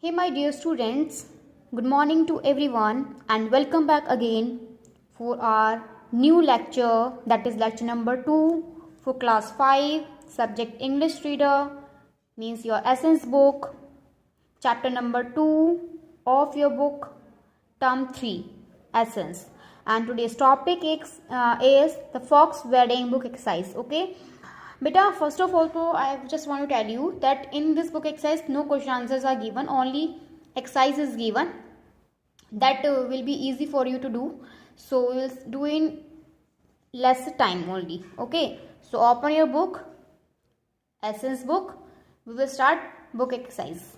Hey my dear students, good morning to everyone and welcome back again for our new lecture, that is lecture number 2 for class 5 subject English reader, means your essence book, chapter number 2 of your book term 3 essence. And today's topic is the fox wedding book exercise. Okay beta, first of all, I just want to tell you that in this book exercise no question answers are given, only exercise is given that will be easy for you to do, so we will do in less time only. Okay, so open your book, essence book, we will start book exercise.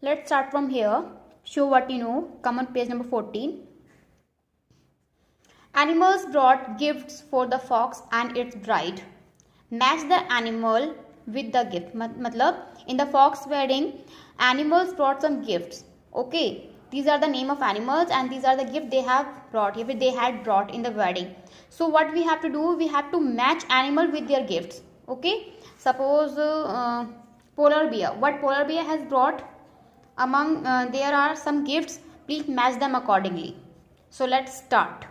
Let's start from here. Show what you know. Come on page number 14. Animals brought gifts for the fox and its bride. Match the animal with the gift. Matlab, in the fox wedding, animals brought some gifts. Okay, these are the name of animals and these are the gift they have brought. If they had brought in the wedding. So what we have to do? We have to match animal with their gifts. Okay, suppose polar bear. What polar bear has brought? Among there are some gifts. Please match them accordingly. So let's start.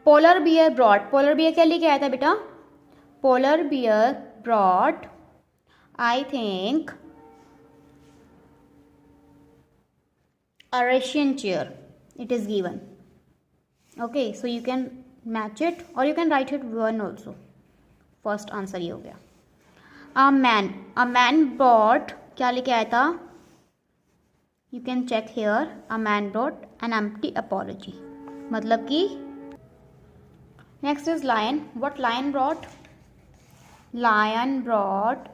Polar bear brought, polar bear क्या लेके आया था बेटा? Polar bear brought I think a Russian chair. It is given. Okay, so you can match it or you can write it one also. First answer ये हो गया. A man brought क्या लेके आया था? You can check here. A man brought an empty apology. मतलब कि next is lion. What lion brought? Lion brought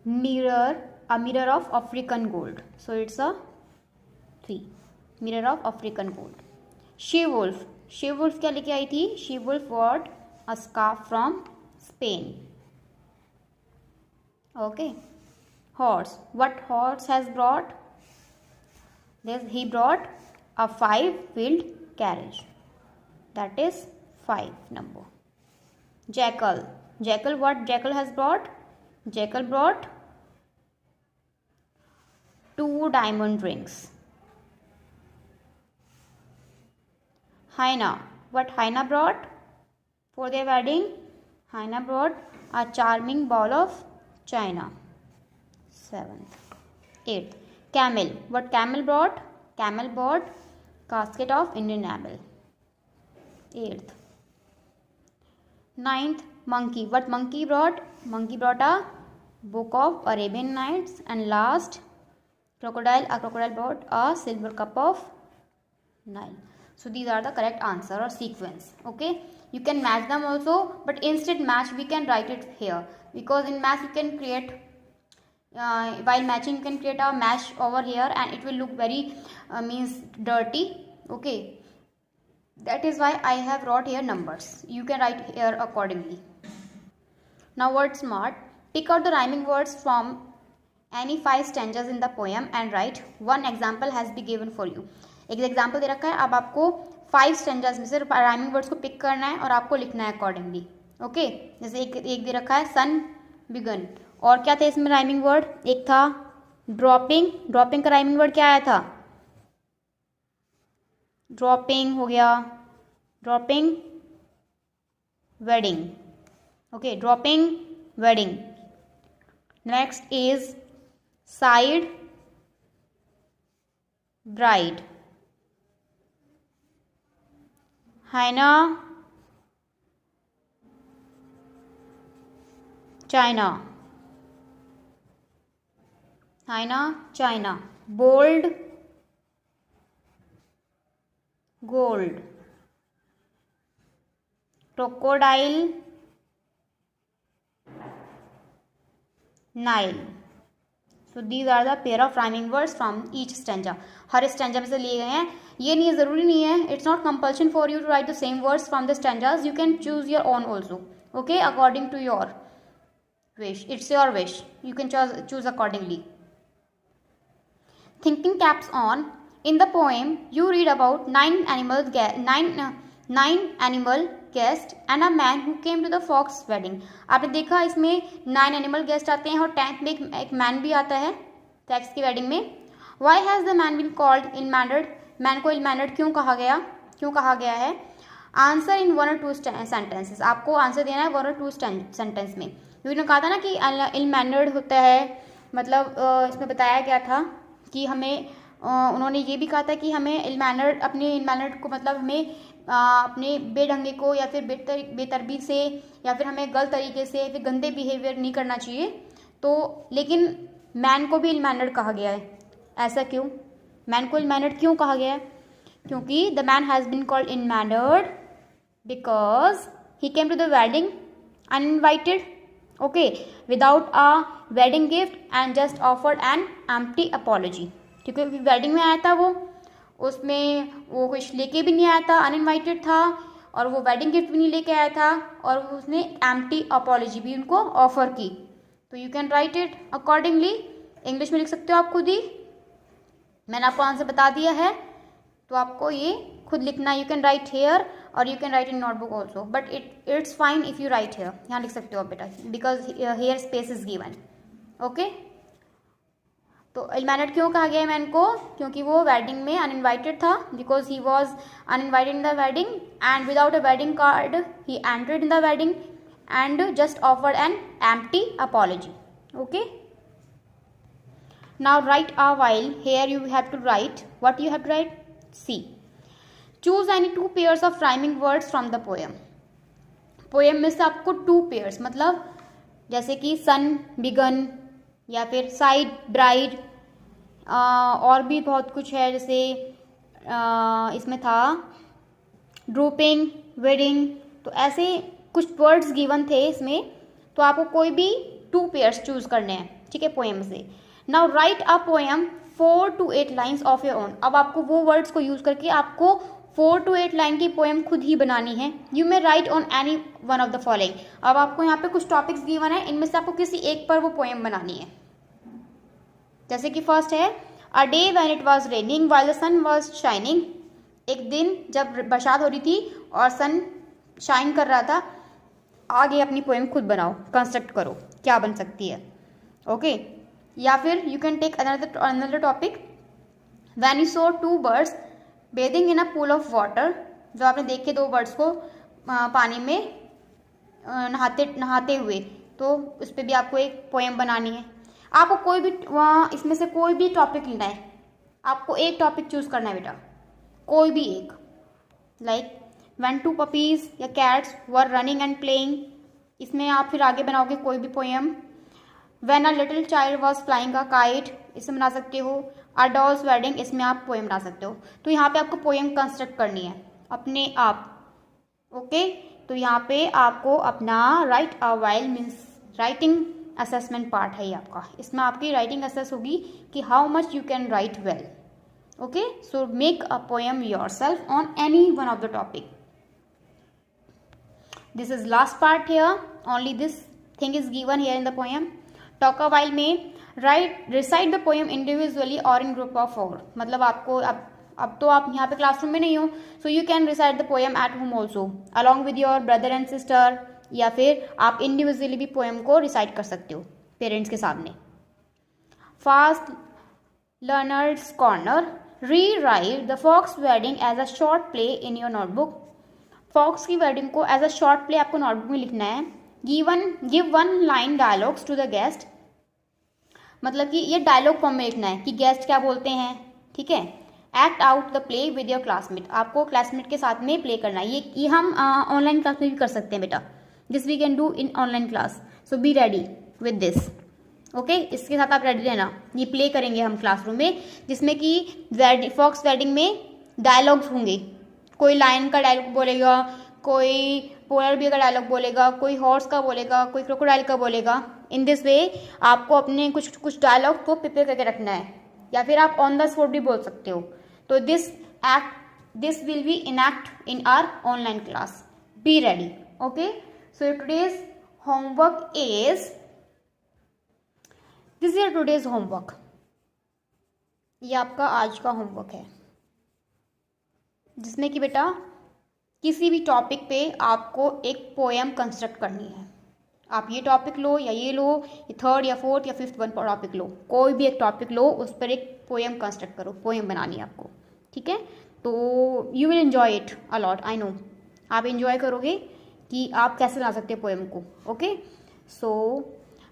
mirror, a mirror of African gold. So it's a 3. Mirror of African gold. She wolf. She wolf क्या लेके आई थी? She wolf brought a scarf from Spain. Okay. Horse. What horse has brought? He brought a 5-wheeled carriage. That is 5 number. Jackal. Jackal, what jackal has brought? Jackal brought 2 diamond rings. Hyena. What hyena brought for their wedding? Hyena brought a charming ball of china. 7th. 8th. Camel. What camel brought? Camel brought casket of Indian enamel. 8th. 9th. Monkey. What monkey brought? Monkey brought a book of Arabian Nights. And last, crocodile. A crocodile brought a silver cup of Nile. So these are the correct answer or sequence. Okay, you can match them also, but instead match we can write it here, because in match you can create while matching you can create a match over here and it will look very means dirty. Okay, that is why I have wrote here numbers. You can write here accordingly. Now word smart. Pick out the rhyming words from any 5 stanzas in the poem and write. One example has been given for you. एक example दे रखा है, अब आपको 5 stanzas में से rhyming words को pick करना है और आपको लिखना है अकॉर्डिंगली. ओके, जैसे एक दे रखा है सन बिगन, और क्या थे इसमें राइमिंग वर्ड? एक था ड्रॉपिंग. ड्रॉपिंग का राइमिंग वर्ड क्या आया था? ड्रॉपिंग हो गया. Dropping wedding. Okay, dropping wedding. Next is side bride. hyena china. hyena china. bold gold. crocodile Nile. So these are the pair of rhyming words from each stanza. Her stanza में से लिए गए हैं. ये नहीं है, ज़रूरी नहीं है. It's not compulsion for you to write the same words from the stanzas. You can choose your own also. Okay, according to your wish. It's your wish. You can choose accordingly. Thinking caps on. In the poem, you read about 9 animal guest and a man who came to the fox wedding. आपने देखा इसमें 9 animal guest आते हैं और 10th में एक man भी आता है फॉक्स की वेडिंग में। Why has the man been called ill mannered, man को इल मैनर्ड क्यों कहा गया है? आंसर इन 1 or 2 सेंटेंसेस, आपको आंसर देना है 1 or 2 सेंटेंस में। उन्होंने कहा था ना कि इल मैनर्ड होता है, मतलब इसमें बताया गया था कि हमें उन्होंने ये भी कहा था कि हमें इल मैनर्ड, अपने इल मैनर्ड को मतलब हमें अपने बेढंगे को या फिर बेतरबीब से या फिर हमें गलत तरीके से फिर गंदे बिहेवियर नहीं करना चाहिए। तो लेकिन मैन को भी इल मैनर्ड कहा गया है, ऐसा क्यों? मैन को इल मैनर्ड क्यों कहा गया है? क्योंकि the man has been called ill mannered because he came to the wedding uninvited, okay, without a wedding gift and just offered an empty apology. क्योंकि वेडिंग में आया था वो, उसमें वो कुछ लेके भी नहीं आया था, अनइनवाइटेड था, और वो वेडिंग गिफ्ट भी नहीं लेके आया था, और उसने एम्प्टी अपॉलॉजी भी उनको ऑफर की। तो you can right it accordingly, English में लिख सकते हो आप खुद ही, मैंने आपको आंसर बता दिया है, तो आपको ये खुद लिखना। यू कैन राइट हेयर और you can write in notebook also, but it's fine if you write here, यहाँ लिख सकते हो आप बेटा, because here space is given, okay. तो इल मैनर्ड क्यों कहा गया है मैन को? क्योंकि वो वेडिंग में अनइनवाइटेड था, because he was uninvited in the wedding and without a wedding card he entered in the wedding and just offered an empty apology, okay. Now write a while. Here you have to write. What you have to write? C. Choose any 2 pairs of rhyming words from the poem. Poem में से आपको 2 pairs, मतलब जैसे कि सन, begin, या फिर side, bride, और भी बहुत कुछ है, जैसे इसमें था ड्रूपिंग, वेडिंग, तो ऐसे कुछ वर्ड्स गिवन थे इसमें, तो आपको कोई भी 2 pairs चूज करने हैं, ठीक है, पोएम से। Now right a poem 4 to 8 lines of your own. अब आपको वो वर्ड्स को यूज करके आपको 4 to 8 लाइन की पोएम खुद ही बनानी है। You may right on any one of the following. अब आपको यहाँ पे कुछ टॉपिक्स गिवन है, इनमें से आपको किसी एक पर वो पोएम बनानी है। जैसे कि फर्स्ट है a day when it was raining while the sun was shining. एक दिन जब बरसात हो रही थी और सन शाइन कर रहा था। आगे अपनी पोएम खुद बनाओ, कंस्ट्रक्ट करो, क्या बन सकती है, ओके। या फिर you can take another topic when you saw 2 birds bathing in a pool of water. जो आपने देखे 2 birds को पानी में नहाते हुए, तो उस पर भी आपको एक पोएम बनानी है। आपको कोई भी इसमें से कोई भी टॉपिक लेना है, आपको एक टॉपिक चूज करना है बेटा, कोई भी एक, लाइक व्हेन 2 puppies या cats were running and playing, इसमें आप फिर आगे बनाओगे कोई भी poem. When a little child was flying a kite, इसमें बना सकते हो। अ डॉल्स वेडिंग, इसमें आप पोएम बना सकते हो। तो यहाँ पे आपको पोएम कंस्ट्रक्ट करनी है अपने आप, ओके। तो यहाँ पे आपको अपना right a while means writing assessment part है ये आपका, इसमें आपकी राइटिंग असेस होगी कि how much you can right well, okay. So make a poem yourself on any one of the topic. This is last part here, only this thing is given here in the poem. Talk a while में recite the poem individually और इन group of 4, मतलब आपको अब तो आप यहाँ पे classroom में नहीं हो, so you can recite the poem at home also along with your brother and sister, या फिर आप इंडिविजुअली भी पोएम को रिसाइट कर सकते हो पेरेंट्स के सामने। Fast learners corner, rewrite the fox wedding as a short play in your notebook. Fox की वेडिंग को एज अ शॉर्ट प्ले आपको नोटबुक में लिखना है। Give 1 line dialogues to the guest, मतलब कि ये डायलॉग फॉर्म में लिखना है कि गेस्ट क्या बोलते हैं, ठीक है। Act out the play with your classmate, आपको क्लासमेट के साथ में प्ले करना है। ये हम ऑनलाइन क्लास में भी कर सकते हैं बेटा, this we can do in online class, so be ready with this, okay. इसके साथ आप रेडी रहना, ये प्ले करेंगे हम क्लासरूम में, जिसमें कि फॉक्स वेडिंग में डायलॉग्स होंगे। कोई लायन का डायलॉग बोलेगा, कोई पोलर बियर का डायलॉग बोलेगा, कोई हॉर्स का बोलेगा, कोई क्रोकोडाइल का बोलेगा। इन दिस वे आपको अपने कुछ डायलॉग को प्रिपेयर करके रखना है, या फिर आप ऑन द स्पॉट भी बोल सकते हो। तो this will be enact in our online class, be ready, okay. So today's homework is this is today's homework, ये आपका आज का होमवर्क है, जिसमें कि बेटा किसी भी टॉपिक पे आपको एक पोएम कंस्ट्रक्ट करनी है। आप ये टॉपिक लो या ये लो, ये थर्ड या फोर्थ या फिफ्थ वन टॉपिक लो, कोई भी एक टॉपिक लो, उस पर एक पोएम कंस्ट्रक्ट करो, पोएम बनानी है आपको, ठीक है। तो you will enjoy it a lot, I know, आप एंजॉय करोगे कि आप कैसे बना सकते हैं पोएम को, okay. So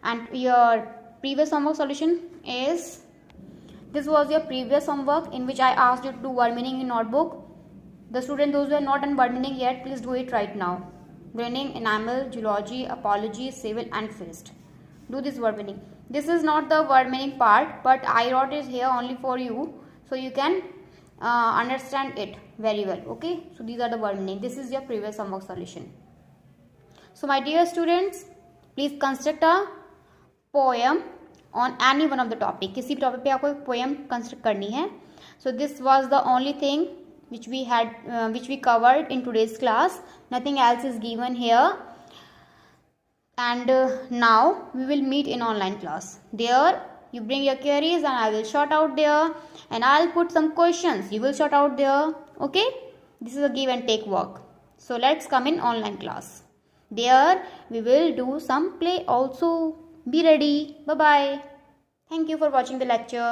and your previous homework solution is, this was your previous homework in which I asked you to do word meaning in notebook. The student, those who are not done word meaning yet, please do it right now. Meaning, enamel, zoology, apology, civil and feast. Do this word meaning. This is not the word meaning part, but I wrote it here only for you, so you can understand it very well, okay. So these are the word meaning. This is your previous homework solution. So my dear students, please construct a poem on any one of the topic. किसी भी topic पे आपको एक poem construct करनी है. So this was the only thing which we covered in today's class. Nothing else is given here. And now we will meet in online class. There you bring your queries and I will sort out there, and I'll put some questions. You will sort out there. Okay? This is a give and take work. So let's come in online class. There we will do some play also. Be ready. Bye bye. Thank you for watching the lecture.